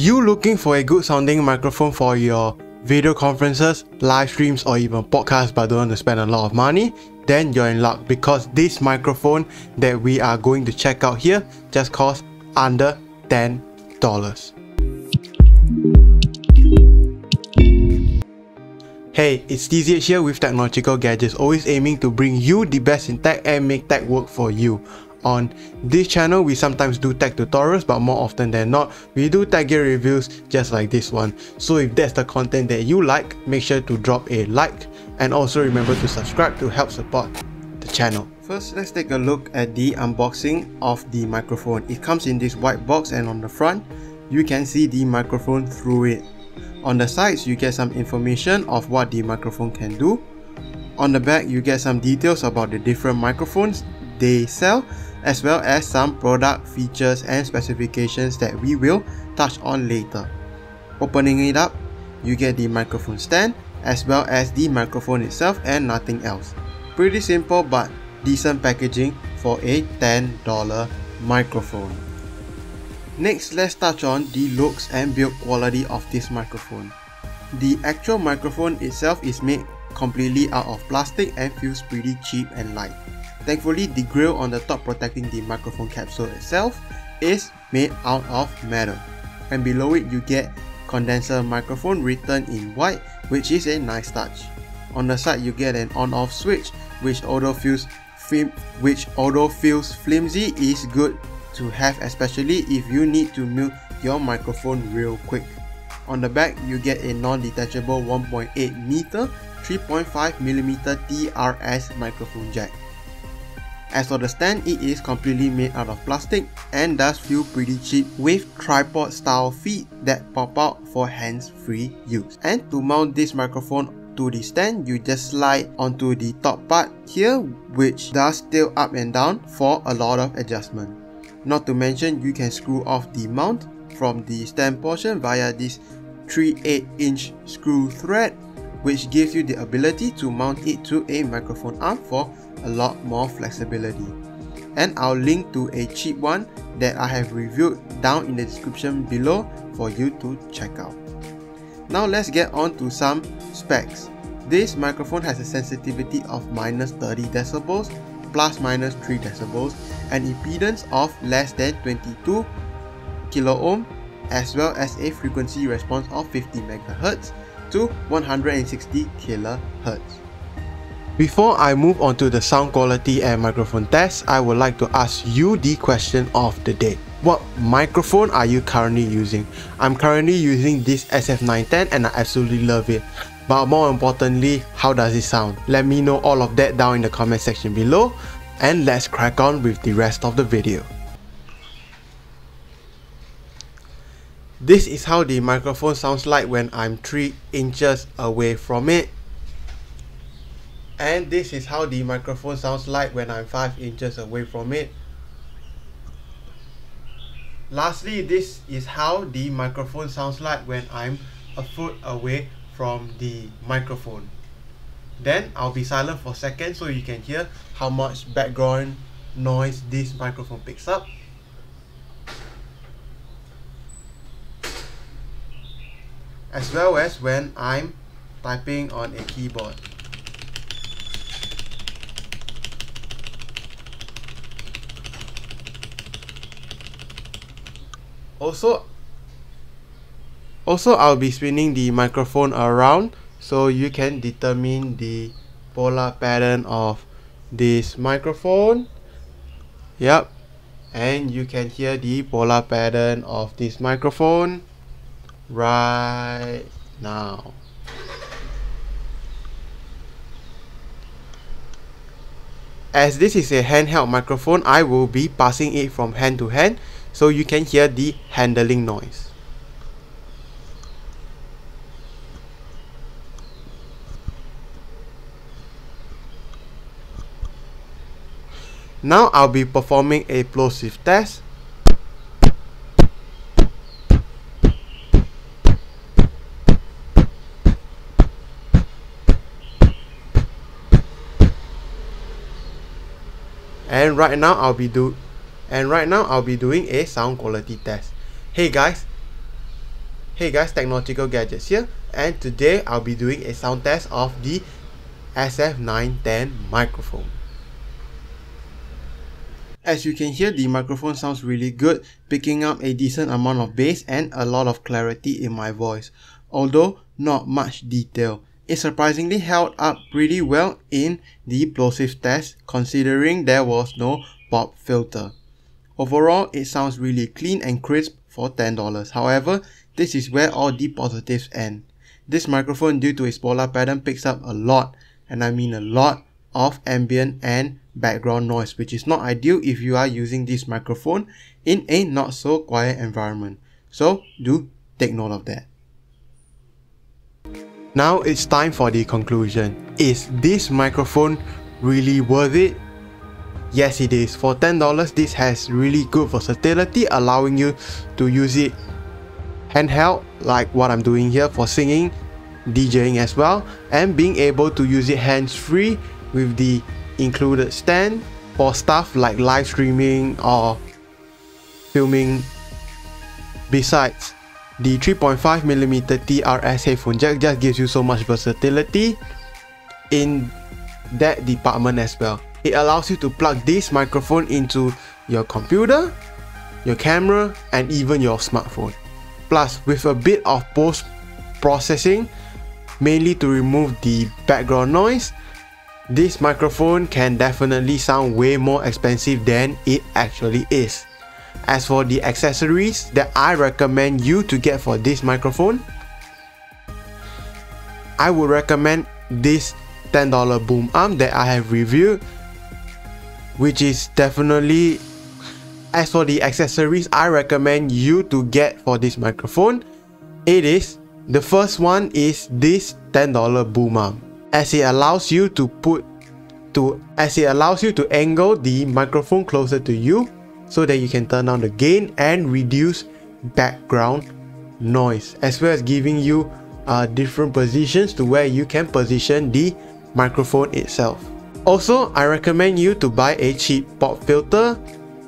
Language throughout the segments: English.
You looking for a good sounding microphone for your video conferences, live streams, or even podcasts but don't want to spend a lot of money? Then you're in luck, because this microphone that we are going to check out here just costs under $10. Hey, it's TZH here with Technological Gadgets, always aiming to bring you the best in tech and make tech work for you. On this channel, we sometimes do tech tutorials, but more often than not, we do tech gear reviews just like this one. So if that's the content that you like, make sure to drop a like and also remember to subscribe to help support the channel. First, let's take a look at the unboxing of the microphone. It comes in this white box, and on the front, you can see the microphone through it. On the sides, you get some information of what the microphone can do. On the back, you get some details about the different microphones they sell, as well as some product features and specifications that we will touch on later. Opening it up, you get the microphone stand as well as the microphone itself and nothing else. Pretty simple but decent packaging for a $10 microphone. Next, let's touch on the looks and build quality of this microphone. The actual microphone itself is made completely out of plastic and feels pretty cheap and light. Thankfully, the grill on the top protecting the microphone capsule itself is made out of metal. And below it, you get condenser microphone written in white, which is a nice touch. On the side, you get an on-off switch, which although feels flimsy, is good to have, especially if you need to mute your microphone real quick. On the back, you get a non-detachable 1.8 meter 3.5mm TRS microphone jack. As for the stand, it is completely made out of plastic and does feel pretty cheap, with tripod style feet that pop out for hands-free use. And to mount this microphone to the stand, you just slide onto the top part here, which does tilt up and down for a lot of adjustment. Not to mention, you can screw off the mount from the stand portion via this 3/8-inch screw thread, which gives you the ability to mount it to a microphone arm for a lot more flexibility. And I'll link to a cheap one that I have reviewed down in the description below for you to check out. Now let's get on to some specs. This microphone has a sensitivity of -30 decibels, ±3 decibels, an impedance of less than 22 kilo ohm, as well as a frequency response of 50 MHz to 160 kHz. Before I move on to the sound quality and microphone test, I would like to ask you the question of the day. What microphone are you currently using? I'm currently using this SF910 and I absolutely love it. But more importantly, how does it sound? Let me know all of that down in the comment section below, and let's crack on with the rest of the video. This is how the microphone sounds like when I'm 3 inches away from it. And this is how the microphone sounds like when I'm 5 inches away from it. Lastly, this is how the microphone sounds like when I'm a foot away from the microphone. Then I'll be silent for a second so you can hear how much background noise this microphone picks up. As well as when I'm typing on a keyboard. Also, I'll be spinning the microphone around so you can determine the polar pattern of this microphone. Yep, and you can hear the polar pattern of this microphone right now. As this is a handheld microphone, I will be passing it from hand to hand so you can hear the handling noise. Now I'll be performing a plosive test. And right now I'll be doing a sound quality test. Hey guys, Hey guys, Technological Gadgets here, and today I'll be doing a sound test of the SF910 microphone. As you can hear, the microphone sounds really good, picking up a decent amount of bass and a lot of clarity in my voice, although not much detail. It surprisingly held up pretty well in the plosive test, considering there was no pop filter. Overall, it sounds really clean and crisp for $10. However, this is where all the positives end. This microphone, due to its polar pattern, picks up a lot, and I mean a lot, of ambient and background noise, which is not ideal if you are using this microphone in a not so quiet environment. So do take note of that. Now it's time for the conclusion. Is this microphone really worth it? Yes, it is. For $10, this has really good versatility, allowing you to use it handheld, like what I'm doing here for singing, DJing as well, and being able to use it hands-free with the included stand for stuff like live streaming or filming. Besides, the 3.5mm TRS headphone jack just gives you so much versatility in that department as well. It allows you to plug this microphone into your computer, your camera, and even your smartphone. Plus, with a bit of post-processing, mainly to remove the background noise, this microphone can definitely sound way more expensive than it actually is. As for the accessories that I recommend you to get for this microphone, I would recommend this $10 boom arm that I have reviewed, which is definitely. As for the accessories I recommend you to get for this microphone, the first one is this $10 boom arm, as it allows you to angle the microphone closer to you so that you can turn down the gain and reduce background noise, as well as giving you different positions to where you can position the microphone itself. Also, I recommend you to buy a cheap pop filter,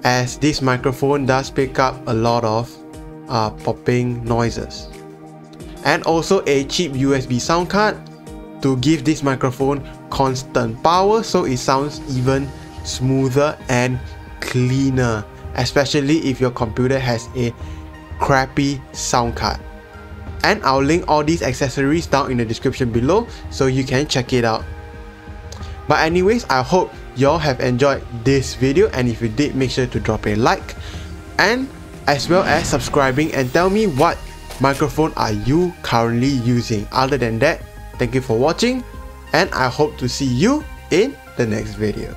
as this microphone does pick up a lot of popping noises. And also a cheap USB sound card to give this microphone constant power so it sounds even smoother and cleaner, especially if your computer has a crappy sound card. And I'll link all these accessories down in the description below so you can check it out. But anyways, I hope y'all have enjoyed this video, and if you did, make sure to drop a like, and as well as subscribing, and tell me what microphone are you currently using. Other than that, thank you for watching, and I hope to see you in the next video.